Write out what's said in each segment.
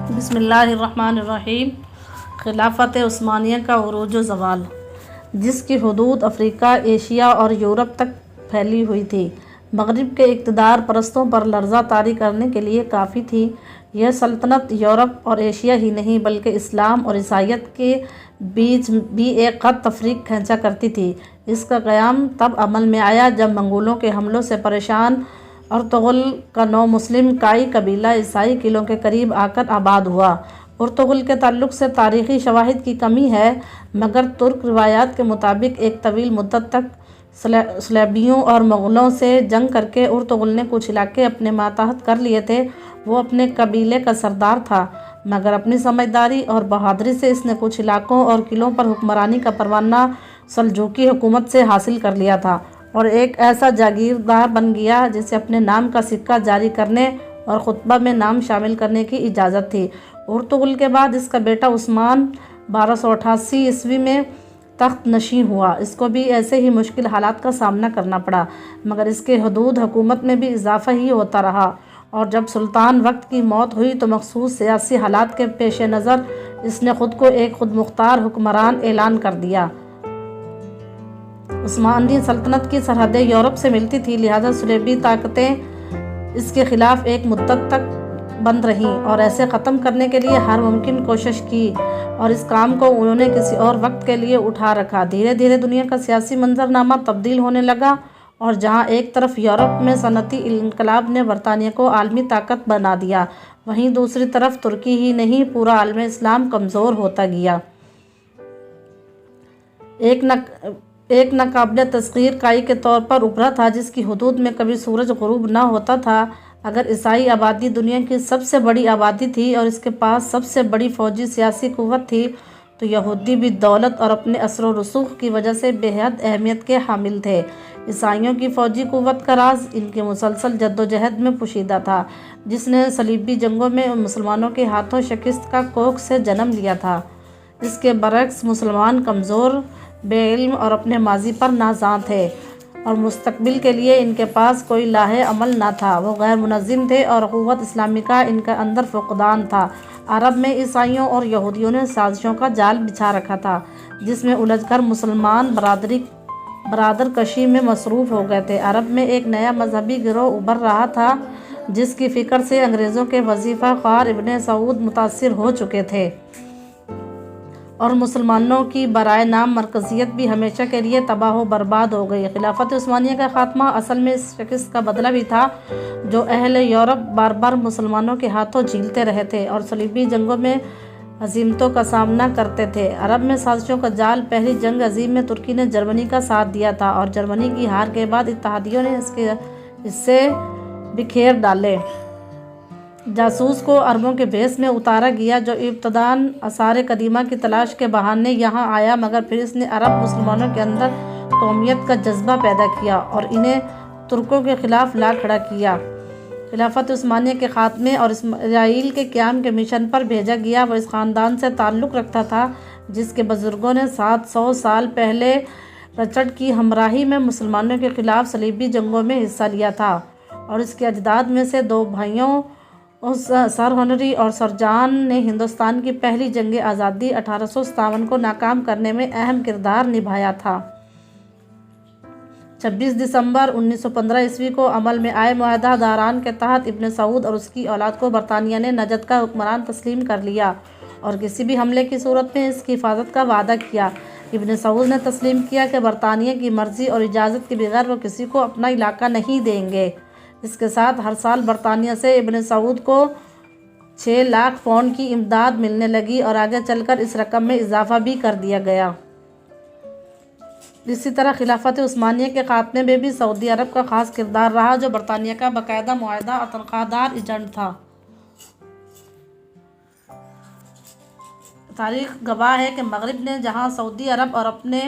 بسم اللہ الرحمن الرحیم۔ خلافت عثمانیہ کا عروج و زوال، جس کی حدود افریقہ، ایشیا اور یورپ تک پھیلی ہوئی تھی، مغرب کے اقتدار پرستوں پر لرزہ طاری کرنے کے لیے کافی تھی۔ یہ سلطنت یورپ اور ایشیا ہی نہیں بلکہ اسلام اور عیسائیت کے بیچ بھی ایک خط تفریق کھینچا کرتی تھی۔ اس کا قیام تب عمل میں آیا جب منگولوں کے حملوں سے پریشان ارطغرل کا نو مسلم کائی قبیلہ عیسائی قلعوں کے قریب آ کر آباد ہوا۔ ارطغرل کے تعلق سے تاریخی شواہد کی کمی ہے، مگر ترک روایات کے مطابق ایک طویل مدت تک صلیبیوں اور مغلوں سے جنگ کر کے ارطغرل نے کچھ علاقے اپنے ماتحت کر لیے تھے۔ وہ اپنے قبیلے کا سردار تھا، مگر اپنی سمجھداری اور بہادری سے اس نے کچھ علاقوں اور قلعوں پر حکمرانی کا پروانہ سلجوقی حکومت سے حاصل کر لیا تھا اور ایک ایسا جاگیردار بن گیا جسے اپنے نام کا سکہ جاری کرنے اور خطبہ میں نام شامل کرنے کی اجازت تھی۔ ارطغرل کے بعد اس کا بیٹا عثمان 1288 میں تخت نشین ہوا۔ اس کو بھی ایسے ہی مشکل حالات کا سامنا کرنا پڑا، مگر اس کے حدود حکومت میں بھی اضافہ ہی ہوتا رہا، اور جب سلطان وقت کی موت ہوئی تو مخصوص سیاسی حالات کے پیش نظر اس نے خود کو ایک خود مختار حکمران اعلان کر دیا۔ عثمانی سلطنت کی سرحدیں یورپ سے ملتی تھیں، لہذا صلیبی طاقتیں اس کے خلاف ایک مدت تک بند رہیں اور اسے ختم کرنے کے لیے ہر ممکن کوشش کی، اور اس کام کو انہوں نے کسی اور وقت کے لیے اٹھا رکھا۔ دھیرے دھیرے دنیا کا سیاسی منظرنامہ تبدیل ہونے لگا، اور جہاں ایک طرف یورپ میں صنعتی انقلاب نے برطانیہ کو عالمی طاقت بنا دیا، وہیں دوسری طرف ترکی ہی نہیں پورا عالم اسلام کمزور ہوتا گیا۔ ایک ناقابل تسخیر کائی کے طور پر ابھرا تھا جس کی حدود میں کبھی سورج غروب نہ ہوتا تھا۔ اگر عیسائی آبادی دنیا کی سب سے بڑی آبادی تھی اور اس کے پاس سب سے بڑی فوجی سیاسی قوت تھی، تو یہودی بھی دولت اور اپنے اثر و رسوخ کی وجہ سے بے حد اہمیت کے حامل تھے۔ عیسائیوں کی فوجی قوت کا راز ان کی مسلسل جدوجہد میں پوشیدہ تھا، جس نے صلیبی جنگوں میں مسلمانوں کے ہاتھوں شکست کا کوکھ سے جنم لیا تھا۔ اس کے برعکس مسلمان کمزور، بے علم اور اپنے ماضی پر نازاں تھے، اور مستقبل کے لیے ان کے پاس کوئی لاہ عمل نہ تھا۔ وہ غیر منظم تھے اور قوت اسلامی کا ان کے اندر فقدان تھا۔ عرب میں عیسائیوں اور یہودیوں نے سازشوں کا جال بچھا رکھا تھا، جس میں الجھ کر مسلمان برادر کشی میں مصروف ہو گئے تھے۔ عرب میں ایک نیا مذہبی گروہ ابھر رہا تھا جس کی فکر سے انگریزوں کے وظیفہ خوار ابن سعود متاثر ہو چکے تھے، اور مسلمانوں کی برائے نام مرکزیت بھی ہمیشہ کے لیے تباہ و برباد ہو گئی۔ خلافت عثمانیہ کا خاتمہ اصل میں اس شکست کا بدلہ بھی تھا جو اہل یورپ بار بار مسلمانوں کے ہاتھوں جھیلتے رہے تھے اور صلیبی جنگوں میں ہزیمتوں کا سامنا کرتے تھے۔ عرب میں سازشوں کا جال، پہلی جنگ عظیم میں ترکی نے جرمنی کا ساتھ دیا تھا، اور جرمنی کی ہار کے بعد اتحادیوں نے اس سے بکھیر ڈالے۔ جاسوس کو عربوں کے بھیس میں اتارا گیا جو ابتداً آثار قدیمہ کی تلاش کے بہانے یہاں آیا، مگر پھر اس نے عرب مسلمانوں کے اندر قومیت کا جذبہ پیدا کیا اور انہیں ترکوں کے خلاف لا کھڑا کیا۔ خلافت عثمانیہ کے خاتمے اور اسرائیل کے قیام کے مشن پر بھیجا گیا۔ وہ اس خاندان سے تعلق رکھتا تھا جس کے بزرگوں نے 700 سال پہلے رچرڈ کی ہمراہی میں مسلمانوں کے خلاف صلیبی جنگوں میں حصہ لیا تھا، اور اس کے اجداد میں سے دو بھائیوں سر ہنری اور سر جان نے ہندوستان کی پہلی جنگ آزادی 1857 کو ناکام کرنے میں اہم کردار نبھایا تھا۔ 26 دسمبر 1915 کو عمل میں آئے معاہدہ داران کے تحت ابن سعود اور اس کی اولاد کو برطانیہ نے نجد کا حکمران تسلیم کر لیا اور کسی بھی حملے کی صورت میں اس کی حفاظت کا وعدہ کیا۔ ابن سعود نے تسلیم کیا کہ برطانیہ کی مرضی اور اجازت کے بغیر وہ کسی کو اپنا علاقہ نہیں دیں گے۔ اس کے ساتھ ہر سال برطانیہ سے ابن سعود کو 6 لاکھ پاؤنڈ کی امداد ملنے لگی، اور آگے چل کر اس رقم میں اضافہ بھی کر دیا گیا۔ اسی طرح خلافت عثمانیہ کے خاتمے میں بھی سعودی عرب کا خاص کردار رہا، جو برطانیہ کا باقاعدہ معاہدہ اور تنخواہ دار ایجنٹ تھا۔ تاریخ گواہ ہے کہ مغرب نے جہاں سعودی عرب اور اپنے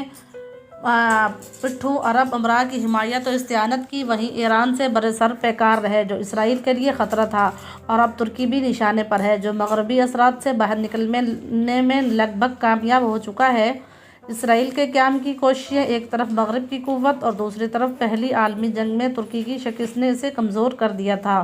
پٹھو عرب امراء کی حمایت و استعانت کی، وہیں ایران سے برسر پیکار رہے جو اسرائیل کے لیے خطرہ تھا، اور اب ترکی بھی نشانے پر ہے جو مغربی اثرات سے باہر نکلنے میں لگ بھگ کامیاب ہو چکا ہے۔ اسرائیل کے قیام کی کوششیں، ایک طرف مغرب کی قوت اور دوسری طرف پہلی عالمی جنگ میں ترکی کی شکست نے اسے کمزور کر دیا تھا۔